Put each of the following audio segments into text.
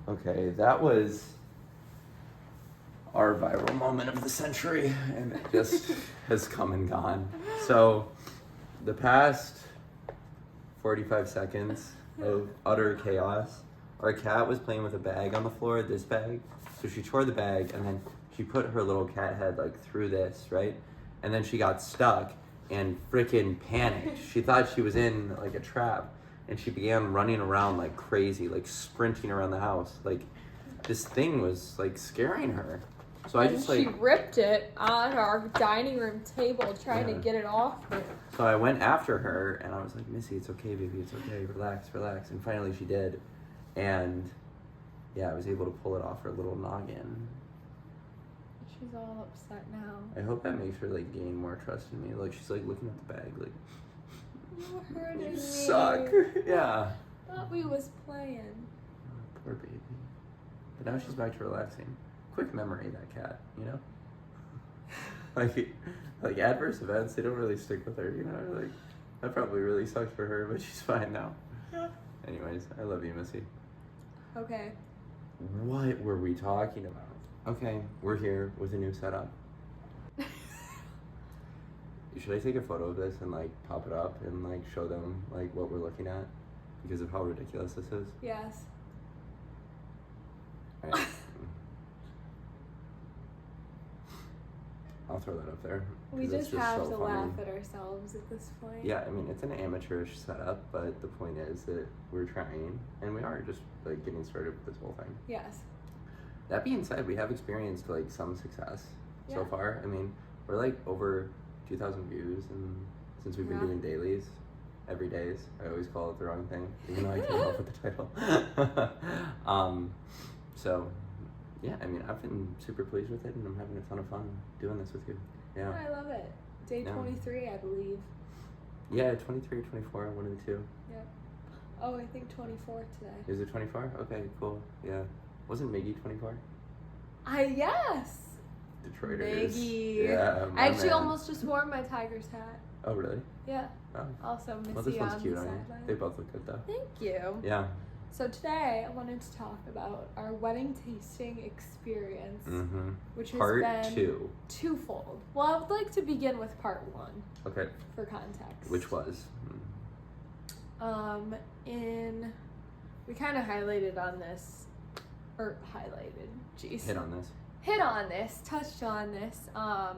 Okay, that was our viral moment of the century, and it just has come and gone. So, the past 45 seconds of utter chaos. Our cat was playing with a bag on the floor, this bag. So she tore the bag, and then she put her little cat head like through this, right? And then she got stuck and freaking panicked. She thought she was in like a trap, and she began running around like crazy, like sprinting around the house. Like this thing was like scaring her. So I just like... she ripped it on our dining room table trying to get it off her. So I went after her, and I was like, Missy, it's okay, baby, it's okay, relax. And finally she did. And yeah, I was able to pull it off her little noggin. She's all upset now. I hope that makes her like gain more trust in me. Like she's like looking at the bag like, you're hurting you me. suck. Yeah. Thought we was playing. Oh, poor baby. But now she's back to relaxing. Quick memory, that cat, you know? like adverse events, they don't really stick with her, you know? Like that probably really sucked for her, but she's fine now. Yeah. Anyways, I love you, Missy. Okay. What were we talking about? Okay, we're here with a new setup. Should I take a photo of this and like pop it up and like show them like what we're looking at because of how ridiculous this is? Yes. All right. I'll throw that up there. We just have to laugh at ourselves at this point. Yeah, I mean, it's an amateurish setup, but the point is that we're trying, and we are just like getting started with this whole thing. Yes. That being said, we have experienced like some success so far. I mean, we're like over 2,000 views, and since we've been doing dailies every days, I always call it the wrong thing, even though I came up with the title. So yeah, I mean, I've been super pleased with it, and I'm having a ton of fun doing this with you. Yeah. I love it. Day 23, I believe. Yeah, 23 or 24, one of the two. Yeah. Oh, I think 24 today. Is it 24? Okay, cool. Yeah. Wasn't Miggy 24? Yes. Detroiters. Miggy. Yeah, I actually almost just wore my Tigers hat. Oh, really? Yeah. Oh. Also, Missy Well, this one's on cute the on you. sideline. They both look good, though. Thank you. Yeah. So today, I wanted to talk about our wedding tasting experience, which has part been 2. Twofold. Well, I would like to begin with part 1. Okay. For context. Which was? We kind of highlighted on this, Hit on this. touched on this, I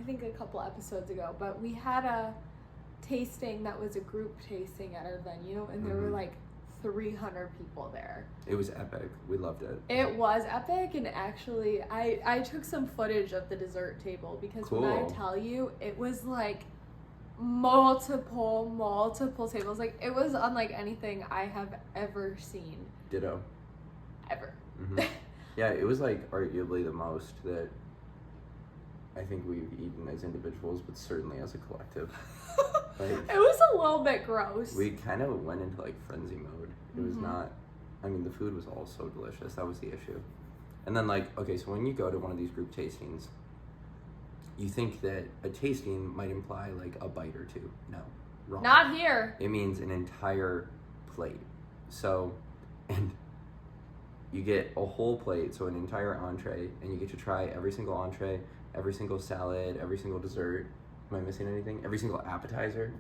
think a couple episodes ago, but we had a tasting that was a group tasting at our venue, and there were like 300 people there. It was epic. We loved it. It was epic, and actually, I took some footage of the dessert table because when I tell you, it was like multiple tables. Like, it was unlike anything I have ever seen. Ditto. Ever. Yeah, it was like arguably the most that I think we've eaten as individuals, but certainly as a collective. Like, it was a little bit gross. We kind of went into like frenzy mode. It was not, I mean, the food was all so delicious. That was the issue. And then like, okay, so when you go to one of these group tastings, you think that a tasting might imply like a bite or two. No, wrong. Not here. It means an entire plate. So, and you get a whole plate, so an entire entree, and you get to try every single entree, every single salad, every single dessert. Am I missing anything? Every single appetizer.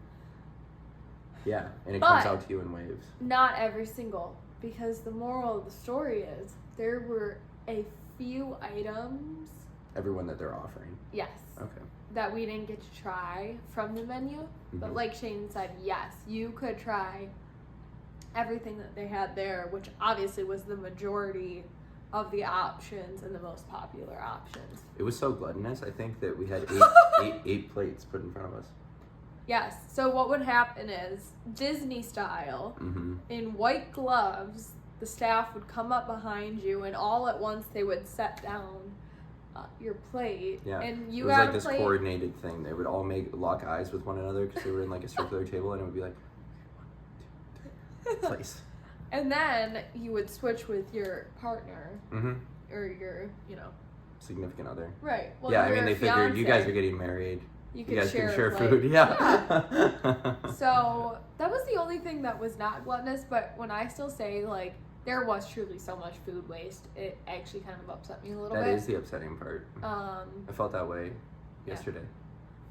Yeah, and it comes out to you in waves. Not every single, because the moral of the story is there were a few items. Everyone that they're offering. Yes. Okay. That we didn't get to try from the menu, but like Shane said, yes, you could try everything that they had there, which obviously was the majority of the options and the most popular options. It was so gluttonous, I think, that we had eight plates put in front of us. Yes. So what would happen is, Disney style, in white gloves, the staff would come up behind you, and all at once they would set down your plate. Yeah. And you it was got like this plate. Coordinated thing. They would all lock eyes with one another because they were in like a circular table, and it would be like, 1, 2, 3, place. And then you would switch with your partner or your, significant other. Right. Well, yeah, I mean, they figured you guys are getting married. You guys can share food. Yeah. So that was the only thing that was not gluttonous. But when I still say, like, there was truly so much food waste. It actually kind of upset me a little That bit. is the upsetting part. I felt that way yesterday.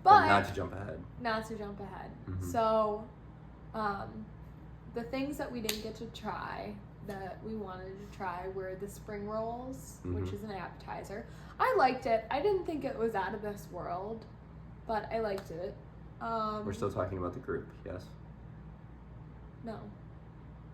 But not to jump ahead. Mm-hmm. So, the things that we didn't get to try that we wanted to try were the spring rolls, Mm-hmm. which is an appetizer. I liked it. I didn't think it was out of this world, but I liked it. We're still talking about the group, yes? No.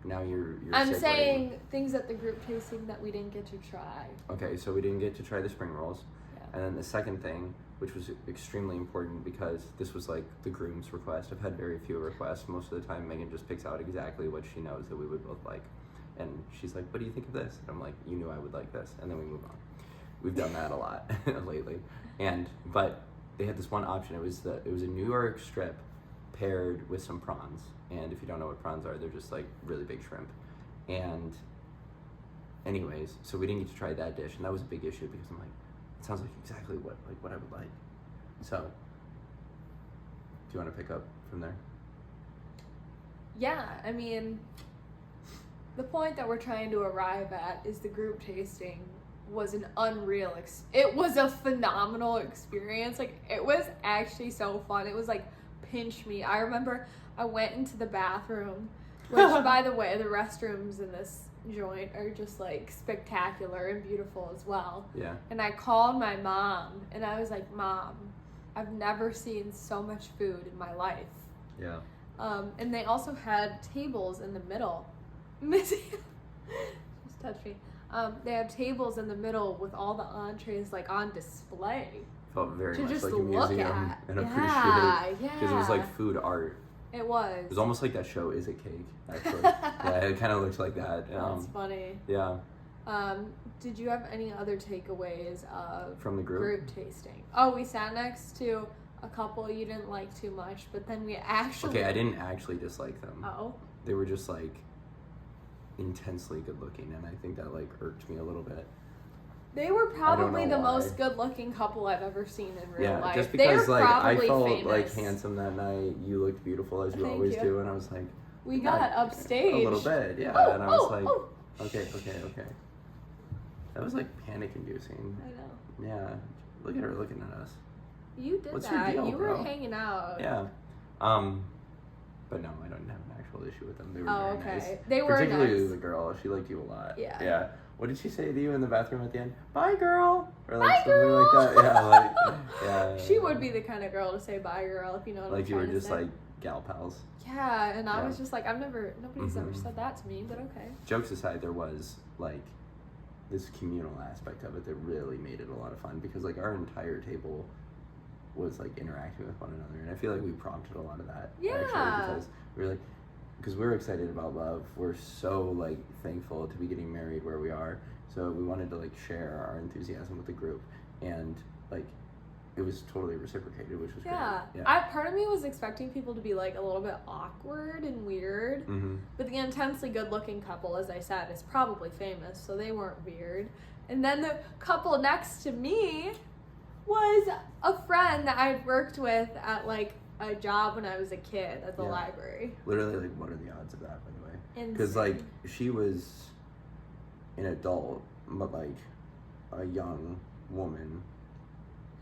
Now you're I'm segueing. saying things at the group tasting that we didn't get to try. Okay, so we didn't get to try the spring rolls. Yeah. And then the second thing, which was extremely important because this was like the groom's request. I've had very few requests. Most of the time, Megan just picks out exactly what she knows that we would both like. And she's like, what do you think of this? And I'm like, you knew I would like this. And then we move on. We've done that a lot lately. But they had this one option. It was a New York strip paired with some prawns. And if you don't know what prawns are, they're just like really big shrimp. And anyways, so we didn't get to try that dish. And that was a big issue because I'm like, it sounds like exactly what I would like. So, do you want to pick up from there? Yeah, I mean, the point that we're trying to arrive at is the group tasting was an unreal it was a phenomenal experience. Like, it was actually so fun. It was like pinch me. I remember I went into the bathroom, which by the way, the restrooms in this joint are just like spectacular and beautiful as well. Yeah. And I called my mom and I was like, Mom, I've never seen so much food in my life. Yeah. And they also had tables in the middle. Missy just touched me. They have tables in the middle with all the entrees like on display. Felt very to much just like a look museum at. and Yeah, appreciate. yeah. Because it was like food art. It was. It was almost like that show Is It Cake, actually. Yeah, it kind of looked like that. That's funny. Yeah. Did you have any other takeaways of From the group? tasting? Oh, we sat next to a couple you didn't like too much, but then we actually... Okay, I didn't actually dislike them. Oh? They were just like intensely good looking, and I think that like irked me a little bit. They were probably the why. most good-looking couple I've ever seen in real life. Just because They're like I probably felt famous. like handsome that night. You looked beautiful as you Thank always you. do, and I was like, We got upstage. a little bit, yeah. Oh, and I was oh, like, oh. okay. That was like panic inducing. I know. Yeah, look at her looking at us. You did What's your that. deal, You bro? were hanging out. Yeah. But no, I don't have an actual issue with them. They were Oh, very okay. nice. They were Particularly nice. the girl. She liked you a lot. Yeah. Yeah. What did she say to you in the bathroom at the end? Bye, girl. Or like Bye, something girl. like that. Yeah. Like. Yeah. She would be the kind of girl to say bye, girl, if you know what I'm Like you were trying to just say. like gal pals. Yeah, and I Yeah. was just like, nobody's ever Mhm. said that to me, but okay. Jokes aside, there was like this communal aspect of it that really made it a lot of fun because like our entire table was like interacting with one another, and I feel like we prompted a lot of that. Yeah. Actually, because we were like, because we're excited about love. We're so like thankful to be getting married where we are. So we wanted to like share our enthusiasm with the group, and like it was totally reciprocated, which was Yeah. great. Yeah. Part of me was expecting people to be like a little bit awkward and weird, Mm-hmm. but the intensely good-looking couple, as I said, is probably famous, so they weren't weird. And then the couple next to me was a friend that I'd worked with at like a job when I was a kid at the Yeah. library. Literally, like, what are the odds of that, by the way? Insane. Because like she was an adult, but like a young woman,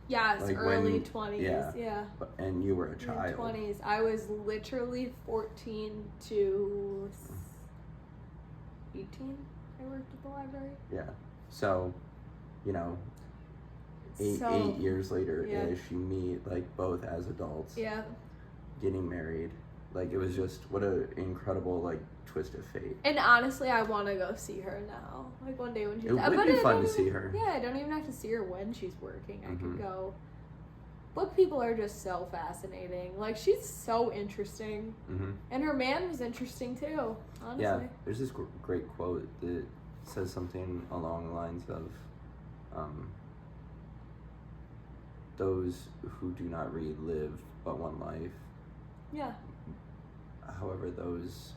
Yes, like early when- 20s. yeah. Yeah. and you were a child. 20s. I was literally 14 to 18. I worked at the library. Yeah. So, you know, eight years later, yeah. ish, you meet like both as adults, Yeah. getting married. Like it was just what an incredible like twist of fate. And honestly, I want to go see her now. Like one day when she's... It would but be I fun don't to see even- her. Yeah, I don't even have to see her when she's working. I Mhm. could go... Book people are just so fascinating. Like, she's so interesting. Mm-hmm. And her man was interesting, too, honestly. Yeah, there's this great quote that says something along the lines of, those who do not read live but one life. Yeah. However, those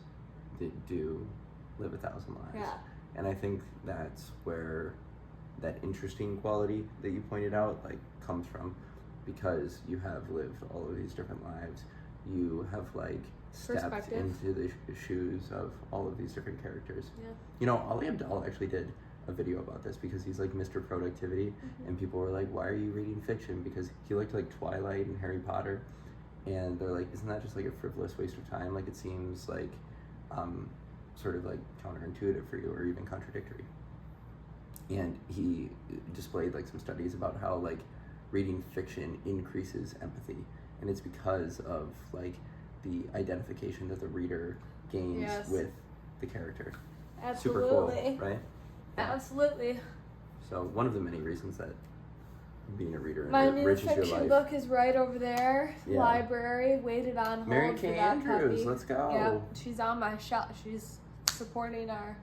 that do live 1,000 lives. Yeah. And I think that's where that interesting quality that you pointed out like comes from, because you have lived all of these different lives. You have like stepped Perspective. into the shoes of all of these different characters. Yeah. You know, Ali Abdaal actually did a video about this because he's like Mr. Productivity, and people were like, why are you reading fiction? Because he liked like Twilight and Harry Potter, and they're like, isn't that just like a frivolous waste of time? Like, it seems like sort of like counterintuitive for you, or even contradictory. And he displayed like some studies about how like reading fiction increases empathy, and it's because of like the identification that the reader gains with the character. Absolutely. Super cool, right? Yeah. Absolutely. So one of the many reasons that being a reader My new enriches your fiction life. book is right over there. Yeah. Library, waited on hold Mary for Kay that Andrews, puppy. let's go. Yeah, she's on my shelf. She's supporting our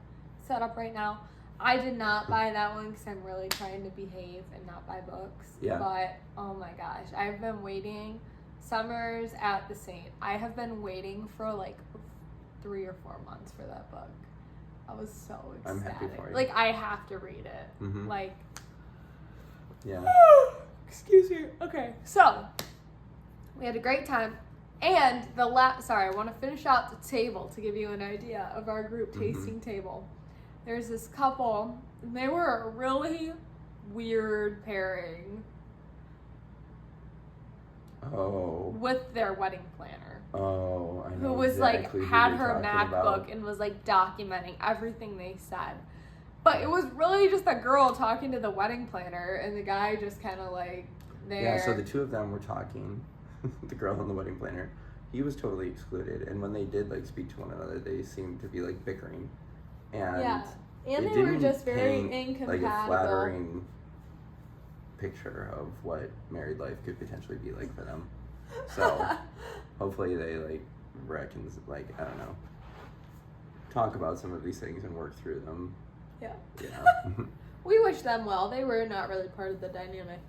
setup right now. I did not buy that one because I'm really trying to behave and not buy books. Yeah. But oh my gosh, I've been waiting. Summers at the Saint. I have been waiting for like 3 or 4 months for that book. I was so ecstatic. I'm happy for you. Like, I have to read it. Mm-hmm. Like, yeah. excuse me. Okay, so we had a great time. And sorry, I want to finish out the table to give you an idea of our group tasting table. There's this couple, and they were a really weird pairing with their wedding planner. Oh, I know. Who was exactly like, who had you're her talking MacBook about. and was like documenting everything they said. But it was really just a girl talking to the wedding planner, and the guy just kind of like there. Yeah, so the two of them were talking, the girl and the wedding planner. He was totally excluded, and when they did like speak to one another, they seemed to be like bickering. And and it they were didn't just very paint, incompatible. like a flattering picture of what married life could potentially be like for them. So hopefully they like I don't know, talk about some of these things and work through them. Yeah. Yeah. We wish them well. They were not really part of the dynamic,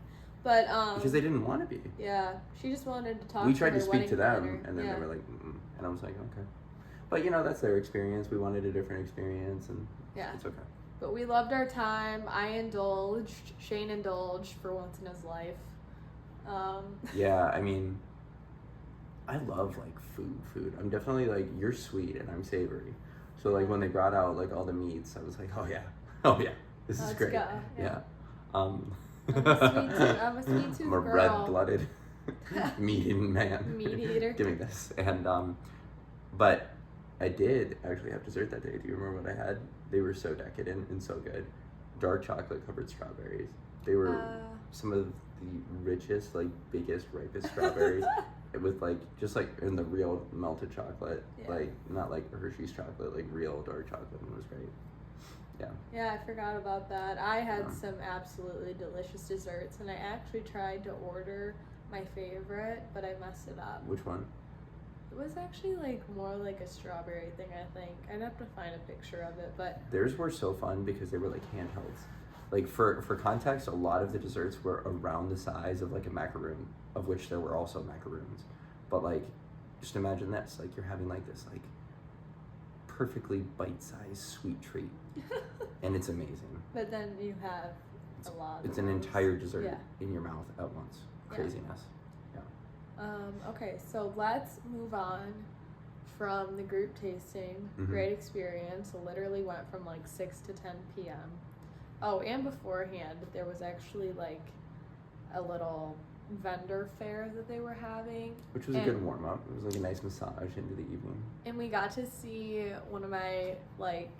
but because they didn't want to be. Yeah, she just wanted to talk. We tried to to her speak to them, planner. and then they were like, and I was like, okay. But you know, that's their experience. We wanted a different experience, and it's okay. But we loved our time. I indulged. Shane indulged for once in his life. Yeah, I mean, I love like food. I'm definitely like, you're sweet and I'm savory. So like when they brought out like all the meats, I was like, oh yeah, this is great. Go. Yeah. I'm a sweet tooth I'm a girl. red-blooded meat-eating man. Meat eater. Give me this. And but I did actually have dessert that day. Do you remember what I had? They were so decadent and so good. Dark chocolate covered strawberries. They were some of the richest, like biggest, ripest strawberries. With like just like in the real melted chocolate, like not like Hershey's chocolate, like real dark chocolate, and it was great. Yeah, I forgot about that. I had some absolutely delicious desserts, and I actually tried to order my favorite, but I messed it up. Which one? It was actually like more like a strawberry thing, I think. I'd have to find a picture of it, but theirs were so fun because they were like handhelds. Like for context, a lot of the desserts were around the size of like a macaroon, of which there were also macaroons. But like, just imagine this, like you're having like this like perfectly bite-sized sweet treat, and it's amazing. But then you have a lot. It's an entire dessert in your mouth at once. Craziness. Yeah. Okay, so let's move on from the group tasting. Great experience. Literally went from like 6 to 10 p.m. Oh, and beforehand, there was actually like a little vendor fair that they were having. Which was a good warm-up. It was like a nice massage into the evening. And we got to see one of my like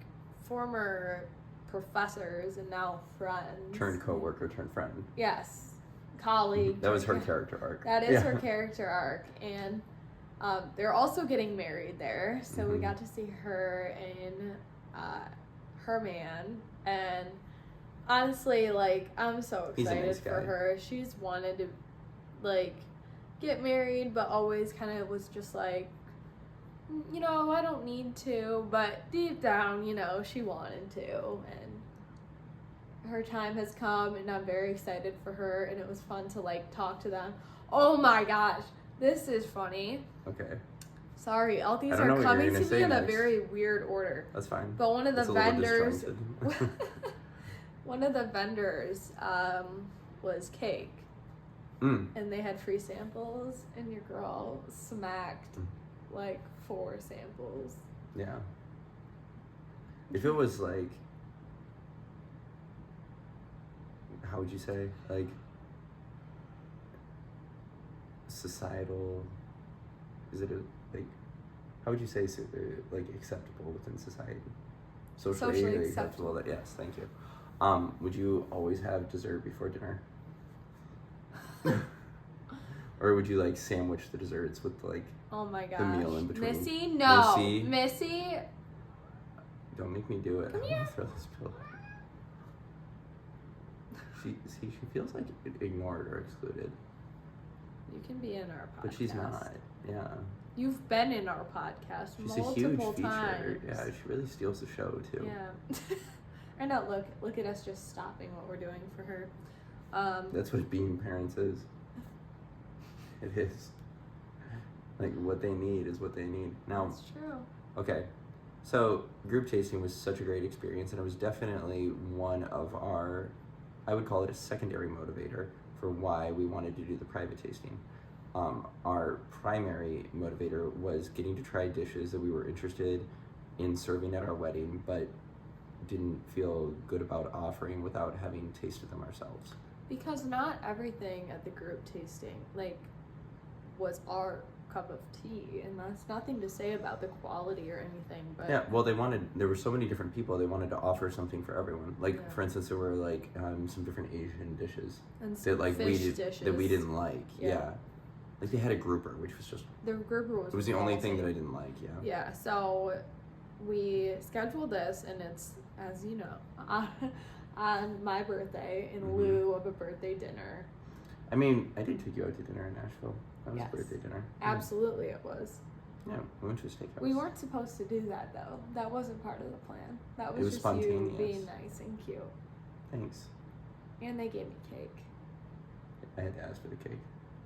former professors and now friends. Turned co-worker, turned friend. Yes. Colleague. That was her character arc. That is her character arc. And they're also getting married there. So we got to see her and her man. And honestly, like, I'm so excited for her. She's wanted to, like, get married, but always kind of was just like, you know, I don't need to. But deep down, you know, she wanted to. And her time has come, and I'm very excited for her. And it was fun to, like, talk to them. Oh, my gosh. This is funny. Okay. Sorry, all these are coming to me in a very weird order. That's fine. But one of the vendors... One of the vendors was cake, and they had free samples, and your girl smacked like 4 samples. Yeah. If it was like, how would you say, like, societal, is it like, how would you say, like, acceptable within society? Socially acceptable. That, yes, thank you. Would you always have dessert before dinner? Or would you, like, sandwich the desserts with, like, oh my gosh, the meal in between? Missy, no. Missy. Don't make me do it. Come I'm here. gonna throw this pillow. She feels like ignored or excluded. You can be in our podcast. But she's not. Yeah. You've been in our podcast She's multiple a huge feature. times. Yeah, she really steals the show too. Yeah. I know. Look at us just stopping what we're doing for her. That's what being parents is. It is. Like, what they need is what they need. Now, that's true. Okay. So, group tasting was such a great experience, and it was definitely one of our, I would call it a secondary motivator for why we wanted to do the private tasting. Our primary motivator was getting to try dishes that we were interested in serving at our wedding, but didn't feel good about offering without having tasted them ourselves. Because not everything at the group tasting, like, was our cup of tea, and that's nothing to say about the quality or anything, but yeah, well, there were so many different people, they wanted to offer something for everyone. Like, yeah. for instance, there were, like, some different Asian dishes and some that, like, fish dishes that we didn't like. Yeah. Like, they had a grouper, which was just, the grouper was it was the only thing that I didn't like. Yeah, so we scheduled this, and it's, as you know, on my birthday in lieu of a birthday dinner. I mean, I did take you out to dinner in Nashville. That was Yes. a birthday dinner. Absolutely it was. Yeah, we went to a steakhouse. We weren't supposed to do that, though. That wasn't part of the plan. That It was just spontaneous. you being nice and cute. Thanks. And they gave me cake. I had to ask for the cake.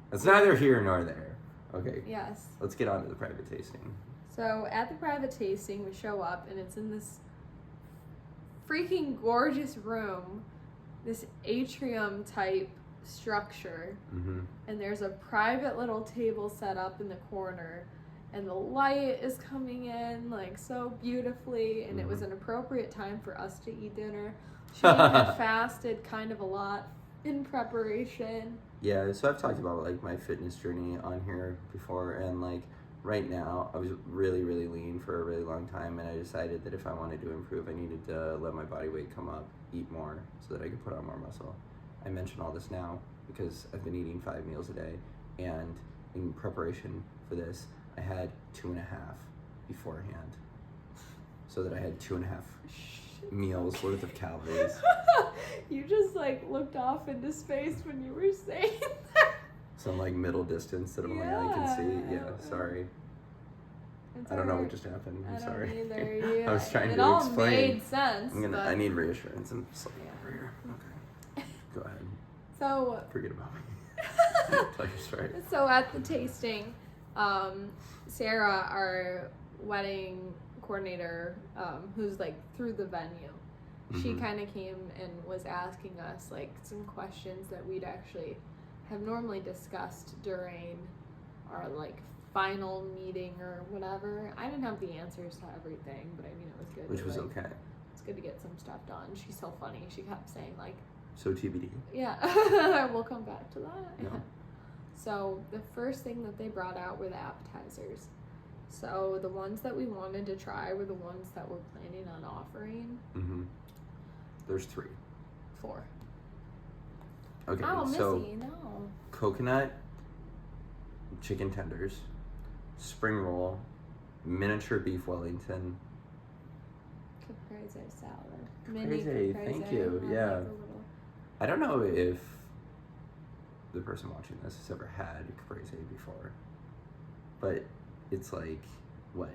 That's neither here nor there. Okay. Yes. Let's get on to the private tasting. So at the private tasting, we show up, and it's in this freaking gorgeous room, this atrium type structure, and there's a private little table set up in the corner, and the light is coming in like so beautifully, and it was an appropriate time for us to eat dinner. Shane had fasted kind of a lot in preparation. Yeah, so I've talked about, like, my fitness journey on here before, and, like, right now I was really, really lean for a really long time, and I decided that if I wanted to improve, I needed to let my body weight come up, eat more, so that I could put on more muscle. I mention all this now because I've been eating 5 meals a day, and in preparation for this, I had 2.5 beforehand, so that I had 2.5 meals worth of calories. You just, like, looked off into space when you were saying that. Some, like, middle distance that only I can see. Yeah, sorry. I don't know what just happened. I'm sorry. I don't either. Yeah. I was trying it to all explain. made sense. I need reassurance. I'm just over here. Okay. Go ahead. So Forget about me. Tell your story. So at the tasting, Sarah, our wedding coordinator, who's, like, through the venue, she kind of came and was asking us, like, some questions that we'd actually have normally discussed during our, like, final meeting or whatever. I didn't have the answers to everything, but I mean, it was good. Which was okay. It's good to get some stuff done. She's so funny. She kept saying, like, So TBD. yeah, we'll come back to that. Yeah. So the first thing that they brought out were the appetizers. So the ones that we wanted to try were the ones that we're planning on offering. There's 3. 4. Okay, Oh, so Missy, no. coconut chicken tenders, spring roll, miniature beef Wellington. Caprese salad. Caprese, thank you, I yeah. like the little- I don't know if the person watching this has ever had caprese before, but it's like, what?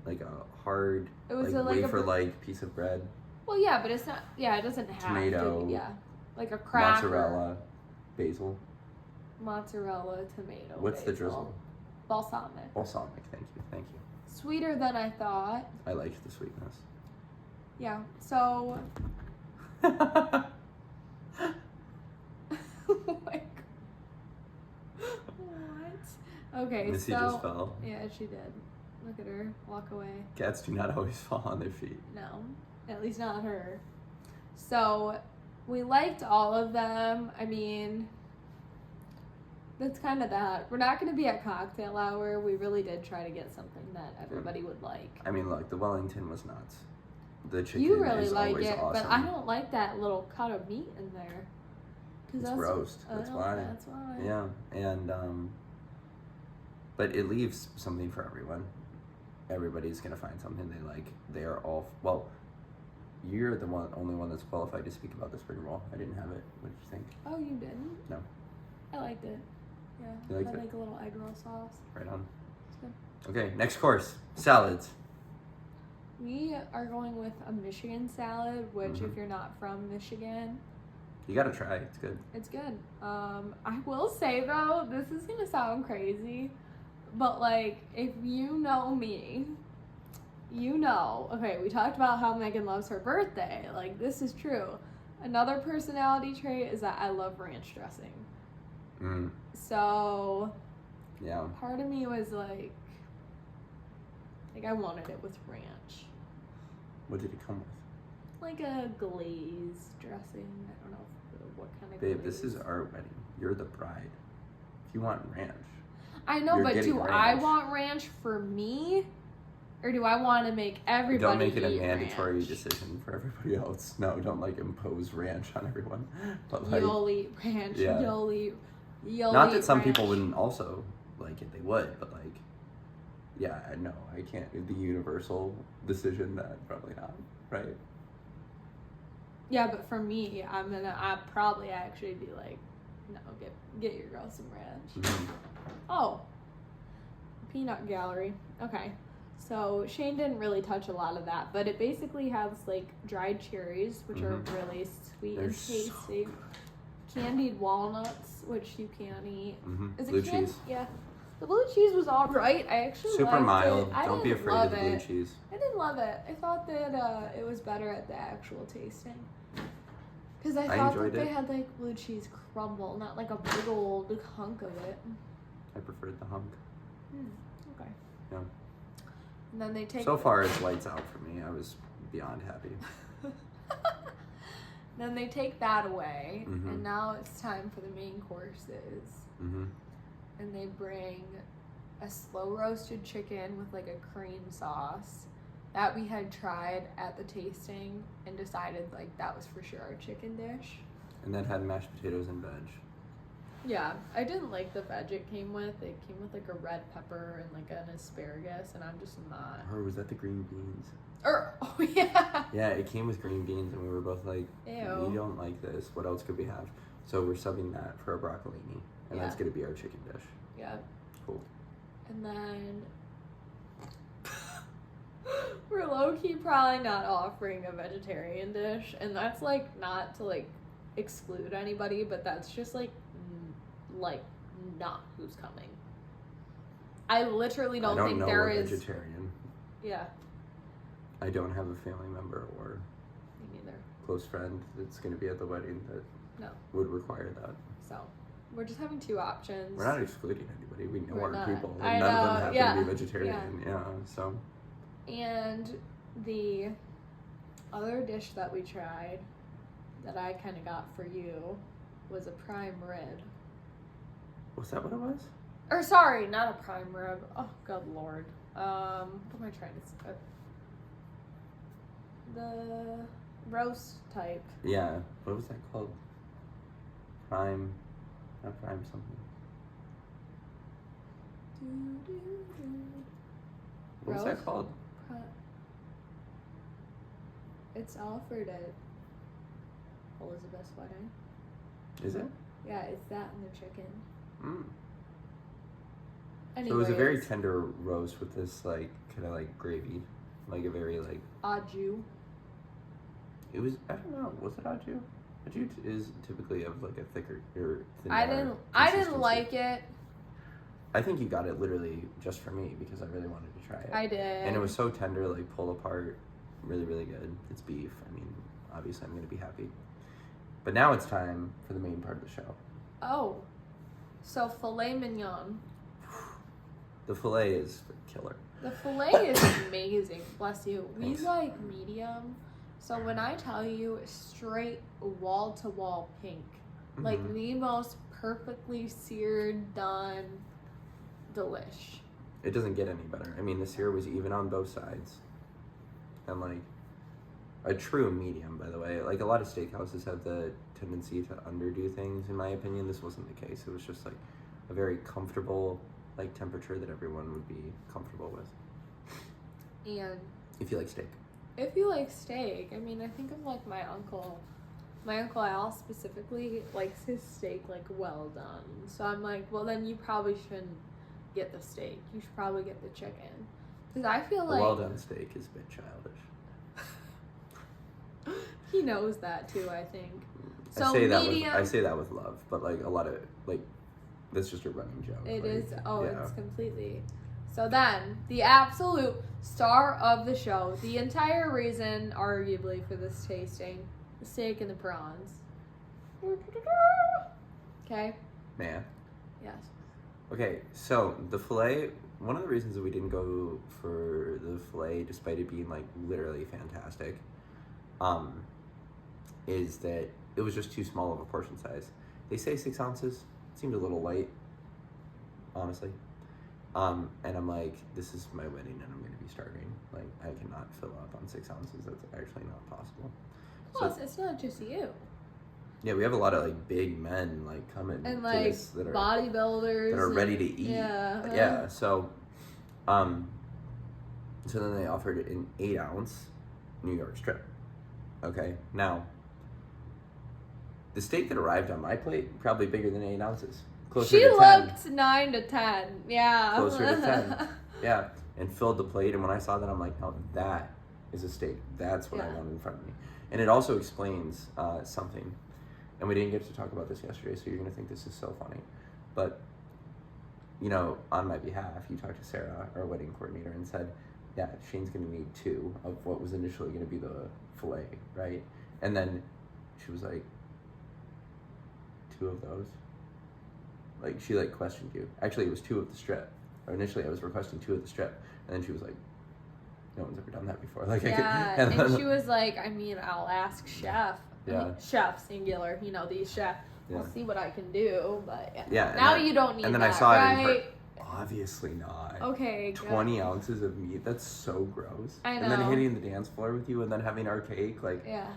Like a hard, It was like, like a wafer-like piece of bread? Well, yeah, but it's not. Yeah, it doesn't have Tomato, to. Yeah, like a cracker. Mozzarella, basil. Mozzarella, tomato. What's the basil. drizzle? Balsamic. Balsamic, thank you. Sweeter than I thought. I liked the sweetness. Yeah, so. Like, what? Okay, Missy so. just fell. Yeah, she did. Look at her. Walk away. Cats do not always fall on their feet. No. At least not her. So, we liked all of them. I mean, that's kind of that. We're not going to be at cocktail hour. We really did try to get something that everybody would like. I mean, look, the Wellington was nuts. The chicken You really is like always it, awesome. but I don't like that little cut of meat in there. It's roast. That's why. That's why. Yeah, and but it leaves something for everyone. Everybody's gonna find something they like. They are all well. You're the only one that's qualified to speak about the spring roll. I didn't have it. What did you think? Oh, you didn't? No. I liked it. Yeah. You liked I it? like a little egg roll sauce. Right on. It's good. Okay, next course, salads. We are going with a Michigan salad, which Mhm. if you're not from Michigan, You gotta try. It's good. it's good. I will say though, this is gonna sound crazy, but like if you know me, you know. Okay, we talked about how Megan loves her birthday. Like this is true. Another personality trait is that I love ranch dressing. Mm. So Yeah. part of me was like I wanted it with ranch. What did it come with? Like a glazed dressing. I don't know what kind of Babe, glaze. this is our wedding. You're the bride. If you want ranch. I know, You're but getting do I ranch. want ranch for me? Or do I want to make everybody Don't make it a eat mandatory ranch? decision for everybody else. No, don't like impose ranch on everyone. But like, You'll eat ranch. Yeah. You'll eat not that some ranch. people wouldn't also like it. They would, but like, yeah, no, I can't. The universal decision that probably not, right? Yeah, but for me, I'd probably actually be like, no, get your girl some ranch. Mhm. Oh, peanut gallery. Okay. So Shane didn't really touch a lot of that, but it basically has like dried cherries, which are Mhm. really sweet They're and so tasty. Candied walnuts, which you can eat. Mhm. Is it Blue can- cheese. Yeah. The blue cheese was all right. I actually Super liked mild. it. I Don't be didn't afraid love of the blue it. cheese. I didn't love it. I thought that it was better at the actual tasting. Because I thought that enjoyed they it. had like blue cheese crumble, not like a big old hunk of it. I preferred the hunk. Okay. Yeah. And then they take. So far, it's lights out for me. I was beyond happy. Then they take that away, Mhm. and now it's time for the main courses. Mm-hmm. And they bring a slow roasted chicken with like a cream sauce that we had tried at the tasting and decided like that was for sure our chicken dish. And that had mashed potatoes and veg. Yeah, I didn't like the veg it came with. It came with like a red pepper and like an asparagus, and I'm just not. Or was that the green beans? Oh yeah. Yeah, it came with green beans, and we were both like, Ew. we don't like this. What else could we have? So we're subbing that for a broccolini, and that's Yeah. going to be our chicken dish. Yeah. Cool. And then we're low-key probably not offering a vegetarian dish, and that's like not to like exclude anybody, but that's just like not who's coming. I literally don't, think know there a is. vegetarian. Yeah, I don't have a family member or me neither. close friend that's going to be at the wedding that No. would require that. So we're just having two options. We're not excluding anybody. We know We're our not. people, and I none of know, them happen yeah, to be vegetarian. Yeah. So And the other dish that we tried that I kind of got for you was a prime rib. was that what it was? Or sorry, not a prime rib. Oh, good lord. What am I trying to say? The roast type. Yeah. What was that called? Prime. Not prime something. What was that Roast? called? It's offered at Elizabeth's wedding. Is it? Yeah, it's that and the chicken. Mm. Anyways, So it was a very tender roast with this like kind of like gravy, like a very like. au jus. It was, I don't know, was it au jus? Au jus is typically of like a thicker or thinner I didn't consistency. like it. I think you got it literally just for me because I really wanted to try it. I did. And it was so tender, like pulled apart, really, really good. It's beef. I mean, obviously I'm going to be happy. But now it's time for the main part of the show. Oh. So filet mignon. The filet is killer. The filet is amazing. Bless you. Thanks. We like medium. So when I tell you straight wall to wall pink, like the most perfectly seared, done, delish. It doesn't get any better. I mean, the sear was even on both sides. And like a true medium, by the way. Like a lot of steakhouses have the tendency to underdo things, in my opinion. This wasn't the case. It was just like a very comfortable like temperature that everyone would be comfortable with. And if you like steak. If you like steak, I mean, I think of like my uncle. My Uncle Al specifically likes his steak like well done. So I'm like, well then you probably shouldn't get the steak. You should probably get the chicken. Because I feel like... A well done steak is a bit childish. He knows that too, I think. So I say that with love, but like a lot of like that's just a running joke. It like, is. Oh, yeah. It's completely. So then, the absolute star of the show, the entire reason, arguably, for this tasting, the steak and the prawns. Okay. Man. Yes. Okay, so the filet. One of the reasons that we didn't go for the filet, despite it being like literally fantastic, is that it was just too small of a portion size. They say 6 ounces. It seemed a little light, honestly. And I'm like, this is my wedding and I'm going to be starving. Like, I cannot fill up on 6 ounces. That's actually not possible. Well, So, it's not just you. yeah, we have a lot of like big men like coming And to like this that are bodybuilders. that are ready to eat. Yeah. Yeah. So then they offered an 8-ounce New York strip. Okay. Now, the steak that arrived on my plate probably bigger than 8 ounces. Closer She to 10. looked 9 to 10. Yeah. Closer to 10. Yeah. And filled the plate. And when I saw that, I'm like, no, that is a steak. That's what I want in front of me. And it also explains something. And we didn't get to talk about this yesterday, so you're going to think this is so funny. But, you know, on my behalf, you talked to Sarah, our wedding coordinator, and said, yeah, Shane's going to need 2 of what was initially going to be the filet, right? And then she was like, 2 of those? Like, she, like, questioned you. Actually, it was 2 of the strip. Or initially, I was requesting 2 of the strip. And then she was like, no one's ever done that before. Like, yeah, and she was like, I mean, I'll ask Chef. Yeah. I mean, Chef, singular, you know, these Chef. Yeah. We'll see what I can do, but yeah. Now you don't need that, and then I saw right? it in her. Obviously not. Okay, 20 good. ounces of meat, that's so gross. I know. And then hitting the dance floor with you and then having our cake, like... Yeah.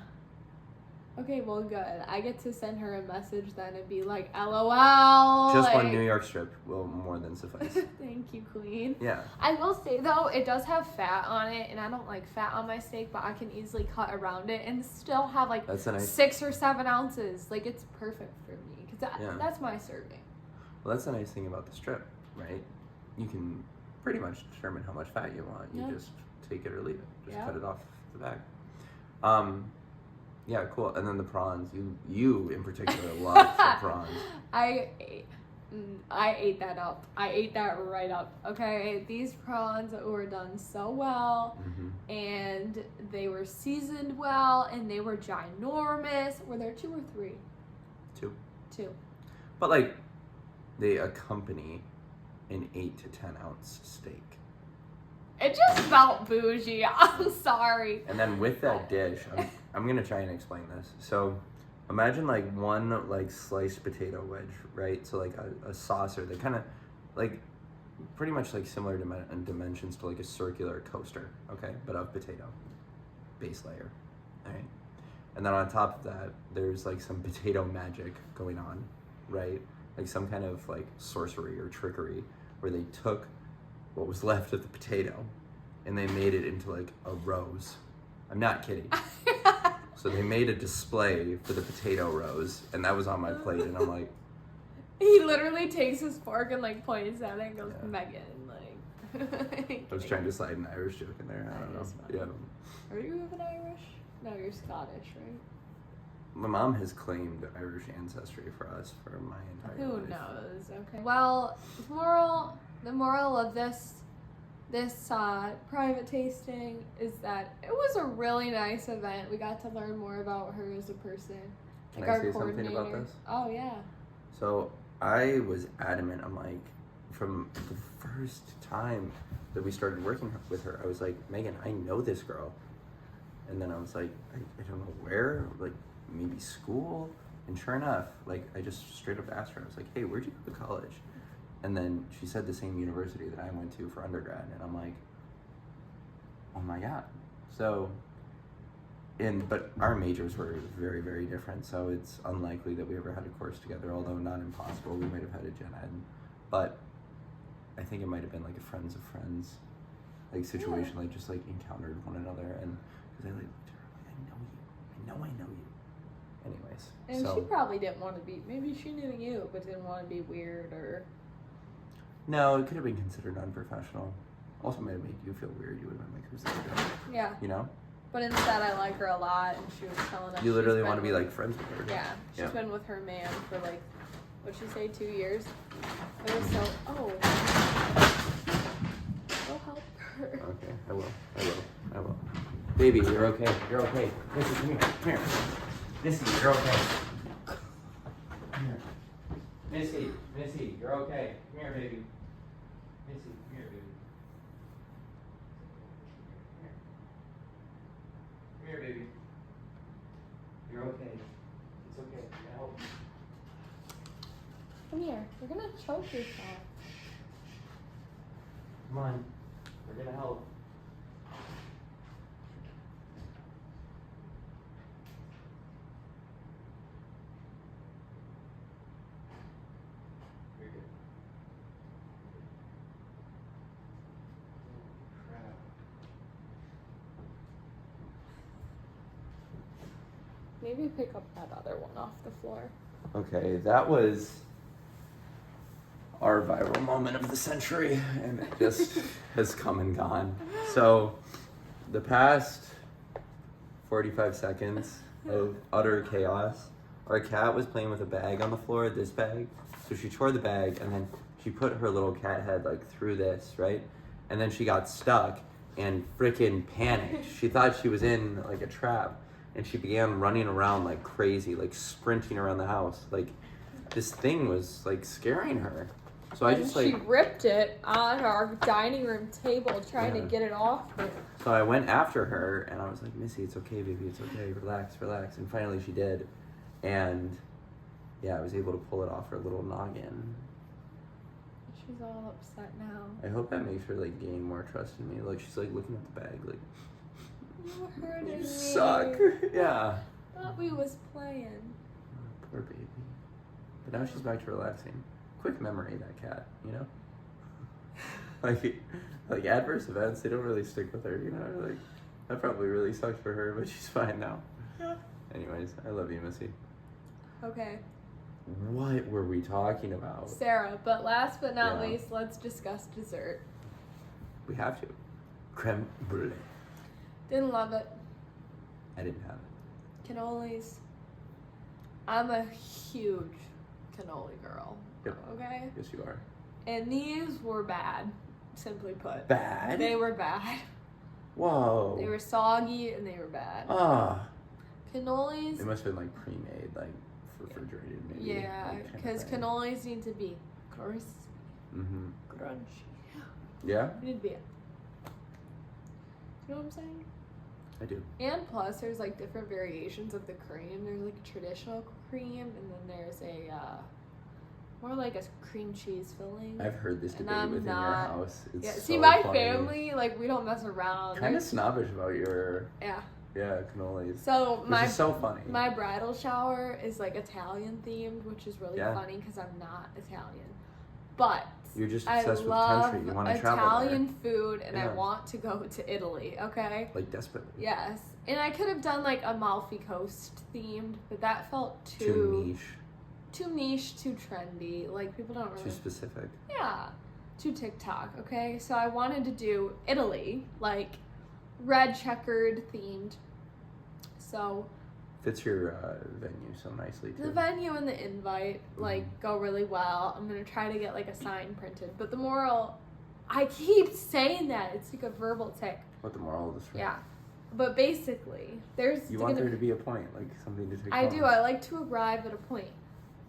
Okay, well, good. I get to send her a message then and be like, LOL. Just like, one New York strip will more than suffice. Thank you, queen. Yeah. I will say, though, it does have fat on it, and I don't like fat on my steak, but I can easily cut around it and still have, like, That's a nice... 6 or 7 ounces. Like, it's perfect for me, because that's my serving. Well, that's the nice thing about the strip, right? You can pretty much determine how much fat you want. You just take it or leave it. Just cut it off the back. Yeah, cool. And then the prawns. You in particular love the prawns. I ate that up. I ate that right up. Okay, these prawns were done so well, and they were seasoned well, and they were ginormous. Were there 2 or 3? 2. 2. But like, they accompany an 8 to 10 ounce steak. It just felt bougie. I'm sorry. And then with that dish, I'm gonna try and explain this. So, imagine like one like sliced potato wedge, right? So like a saucer that kind of like pretty much like similar dimensions to like a circular coaster, okay, but of potato base layer, all right. And then on top of that, there's like some potato magic going on, right? Like some kind of like sorcery or trickery where they took what was left of the potato and they made it into like a rose. I'm not kidding. So they made a display for the potato rose, and that was on my plate, and I'm like... He literally takes his fork and like points at it and goes, Megan, like... I was trying to slide an Irish joke in there, I don't know. Yeah. Are you even Irish? No, you're Scottish, right? My mom has claimed Irish ancestry for us for my entire life. Who knows? Okay. Well, the moral of this private tasting is that it was a really nice event. We got to learn more about her as a person. Can I say something about this? Oh yeah. So I was adamant. I'm like, from the first time that we started working with her, I was like, Megan, I know this girl. And then I was like, I don't know where, like maybe school. And sure enough, like I just straight up asked her, I was like, hey, where'd you go to college? And then she said the same university that I went to for undergrad. And I'm like, oh my God. So, but our majors were very, very different. So it's unlikely that we ever had a course together, although not impossible. We might have had a gen ed. But I think it might have been like a friends of friends like situation, like just like encountered one another. And because I like looked at her, like, I know you. Anyways. And so, she probably didn't want to be, maybe she knew you, but didn't want to be weird or. No, it could have been considered unprofessional. Also might have made you feel weird. You would have been like, who's this girl? Yeah. You know? But instead, I like her a lot, and she was telling us. You literally want to be like friends with her. Yeah. She's been with her man for like, what'd she say, 2 years? It was so, go help her. Okay, I will. Baby, you're okay. Missy, come here. Missy, you're okay. Come here. Missy, you're okay. Come here, baby. Missy, come here, baby. Come here, baby. You're okay. It's okay. I help. Come here. You're gonna choke yourself. Come on. We're gonna help. You're good. Crap. Maybe pick up that other one off the floor. Okay, that was our viral moment of the century, and it just has come and gone. So, the past 45 seconds of utter chaos. Our cat was playing with a bag on the floor, this bag. So she tore the bag, and then she put her little cat head like through this, right? And then she got stuck and freaking panicked. She thought she was in like a trap. And she began running around like crazy, like sprinting around the house. Like this thing was like scaring her. So I just she ripped it on our dining room table trying to get it off her. So I went after her and I was like, Missy, it's okay, baby, it's okay, relax. And finally she did. And yeah, I was able to pull it off her little noggin. She's all upset now. I hope that makes her like gain more trust in me. Like she's like looking at the bag like, you hurting me. Suck. Yeah. Thought we was playing. Oh, poor baby. But now she's back to relaxing. Quick memory, that cat, you know? like adverse events, they don't really stick with her, you know? Like, that probably really sucked for her, but she's fine now. Yeah. Anyways, I love you, Missy. Okay. What were we talking about? Sarah, but last but not least, let's discuss dessert. We have to. Creme brulee. Didn't love it. I didn't have it. Cannolis. I'm a huge cannoli girl. Yep. Okay? Yes, you are. And these were bad, simply put. Bad? They were bad. Whoa. They were soggy and they were bad. Ah. Cannolis. They must have been like pre-made, like refrigerated maybe. Yeah, because cannolis need to be crispy. Mm-hmm. Crunchy. Yeah? They need to be. You know what I'm saying? I do. And plus, there's like different variations of the cream. There's like traditional cream, and then there's a more like a cream cheese filling. I've heard this debate within your house. It's yeah. so See, my funny. family, like, we don't mess around. Kind of snobbish about your yeah cannolis. So which is so funny. My bridal shower is like Italian themed, which is really funny because I'm not Italian, but you're just obsessed with the country. You want to travel Italian food, and I want to go to Italy. Okay. Like desperately. Yes, and I could have done like Amalfi Coast themed, but that felt too niche. Too niche, too trendy. Like people don't really. Too specific. Yeah, too TikTok. Okay, so I wanted to do Italy, like red checkered themed. So. Fits your venue so nicely too. The venue and the invite like go really well. I'm gonna try to get like a sign printed, but the moral, I keep saying that it's like a verbal tick. What the moral of the story? Yeah, but basically, there's. You want there to be a point, like something to take. I do. I like to arrive at a point.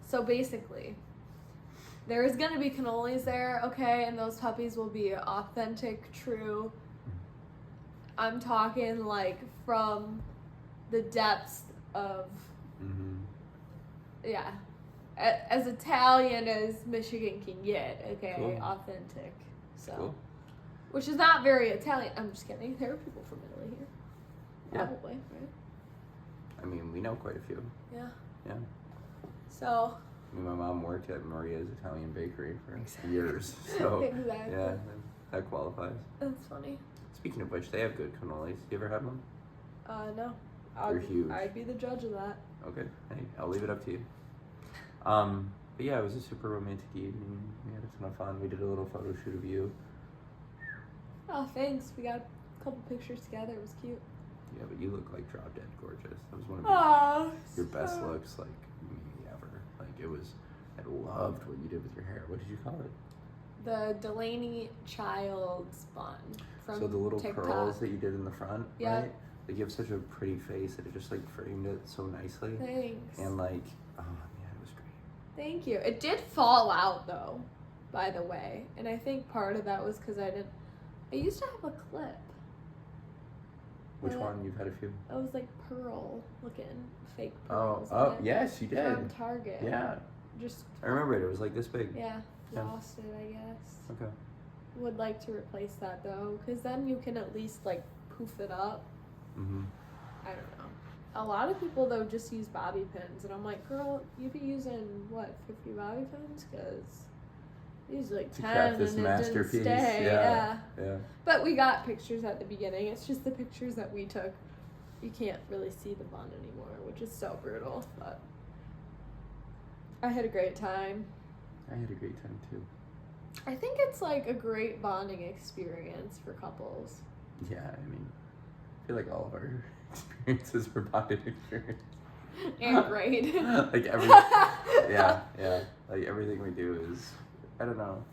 So basically, There's gonna be cannolis there, okay, and those puppies will be authentic, true. I'm talking like from the depths of, yeah, as Italian as Michigan can get, okay, Cool. authentic. So, Cool. which is not very Italian. I'm just kidding. There are people from Italy here, Yeah. probably, right? I mean, we know quite a few. Yeah. Yeah. So. I mean, my mom worked at Maria's Italian Bakery for years, so Exactly. yeah, that qualifies. That's funny. Speaking of which, they have good cannolis. You ever had one? No. They're huge. I'd be the judge of that. Okay, hey, I'll leave it up to you. But yeah, it was a super romantic evening. We had a ton of fun. We did a little photo shoot of you. Oh, thanks. We got a couple pictures together. It was cute. Yeah, but you look like drop dead gorgeous. That was one of your best looks, like maybe ever. Like it was. I loved what you did with your hair. What did you call it? The Delaney Childs bun from So the little TikTok. curls that you did in the front, Yeah. right? Like you have such a pretty face that it just like framed it so nicely. Thanks. And like, oh man, it was great. Thank you. It did fall out though, by the way, and I think part of that was because I used to have a clip. Which one? You've had a few. It was like pearl looking, fake Oh, pearls. oh, in it yes, you did. From Target. Yeah, Just. I remember it. It was like this big. Yeah. Yeah. Lost it, I guess. Okay. Would like to replace that though, because then you can at least like poof it up. Mhm. I don't know. A lot of people though just use bobby pins, and I'm like, girl, you be using what 50 bobby pins? Because use like To 10 craft this and it masterpiece. didn't stay. Yeah. Yeah. But we got pictures at the beginning. It's just the pictures that we took. You can't really see the bun anymore, which is so brutal. But I had a great time. I had a great time too. I think it's like a great bonding experience for couples. Yeah, I mean, I feel like all of our experiences were bonded experience. And great. Like yeah. Like everything we do is, I don't know,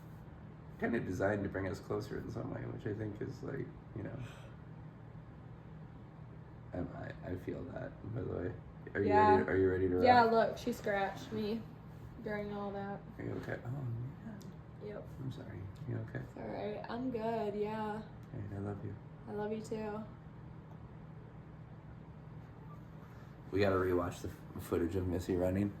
kind of designed to bring us closer in some way, which I think is like, you know, I feel that. By the way, are you ready? Are you ready to? Yeah, look, she scratched me during all that. Are you okay? Oh man. Yep. I'm sorry. You okay? It's all right. I'm good. Yeah. Hey, I love you. I love you too. We gotta rewatch the footage of Missy running.